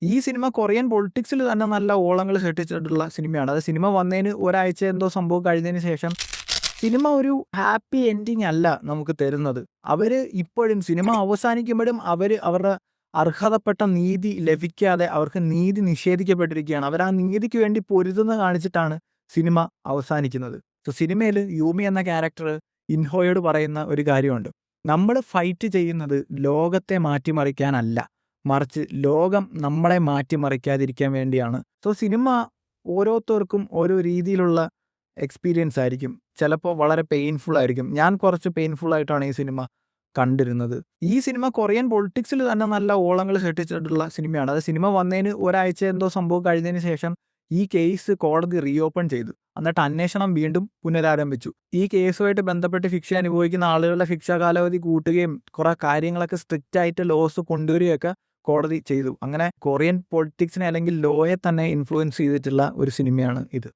ഈ cinema Korean പൊളിറ്റിക്സിൽ തന്നെ നല്ല ഓളങ്ങൾ സൃഷ്ടിച്ചിട്ടുള്ള സിനിമയാണ്. അത് സിനിമ വന്നതിന് ഒരാഴ്ച എന്തോ സംഭവം കഴിഞ്ഞതിന് ശേഷം സിനിമ ഒരു ഹാപ്പി എൻഡിങ് അല്ല നമുക്ക് തരുന്നത്. അവര് ഇപ്പോഴും സിനിമ അവസാനിക്കുമ്പോഴും അവരുടെ അർഹതപ്പെട്ട നീതി ലഭിക്കാതെ അവർക്ക് നീതി നിഷേധിക്കപ്പെട്ടിരിക്കുകയാണ്. അവർ ആ നീതിക്ക് വേണ്ടി പൊരുതുന്ന കാണിച്ചിട്ടാണ് സിനിമ അവസാനിക്കുന്നത്. സോ സിനിമയിൽ യൂമി എന്ന ക്യാരക്ടർ ഇൻഹോയോട് പറയുന്ന ഒരു കാര്യമുണ്ട്. നമ്മൾ ഫൈറ്റ് ചെയ്യുന്നത് ലോകത്തെ മാറ്റിമറിക്കാനല്ല, മറിച്ച് ലോകം നമ്മളെ മാറ്റിമറിക്കാതിരിക്കാൻ വേണ്ടിയാണ്. സോ സിനിമ ഓരോരുത്തർക്കും ഓരോ രീതിയിലുള്ള എക്സ്പീരിയൻസ് ആയിരിക്കും. ചിലപ്പോൾ വളരെ പെയിൻഫുൾ ആയിരിക്കും. ഞാൻ കുറച്ച് പെയിൻഫുൾ ആയിട്ടാണ് ഈ സിനിമ കണ്ടിരുന്നത്. ഈ സിനിമ കൊറിയൻ പൊളിറ്റിക്സിൽ തന്നെ നല്ല ഓളങ്ങൾ സൃഷ്ടിച്ചിട്ടുള്ള സിനിമയാണ്. അത് സിനിമ വന്നതിന് ഒരാഴ്ച എന്തോ സംഭവം കഴിഞ്ഞതിന് ശേഷം ഈ കേസ് കോടതി റീഓപ്പൺ ചെയ്തു. എന്നിട്ട് അന്വേഷണം വീണ്ടും പുനരാരംഭിച്ചു. ഈ കേസുമായിട്ട് ബന്ധപ്പെട്ട് ശിക്ഷ അനുഭവിക്കുന്ന ആളുകളുടെ ശിക്ഷാ കാലാവധി കൂട്ടുകയും കുറെ കാര്യങ്ങളൊക്കെ സ്ട്രിക്റ്റ് ആയിട്ട് ലോസ് കൊണ്ടുവരികയൊക്കെ കോടതി ചെയ്തു. അങ്ങനെ കൊറിയൻ പൊളിറ്റിക്സിനെ അല്ലെങ്കിൽ ലോയെ തന്നെ ഇൻഫ്ലുവൻസ് ചെയ്തിട്ടുള്ള ഒരു സിനിമയാണ് ഇത്.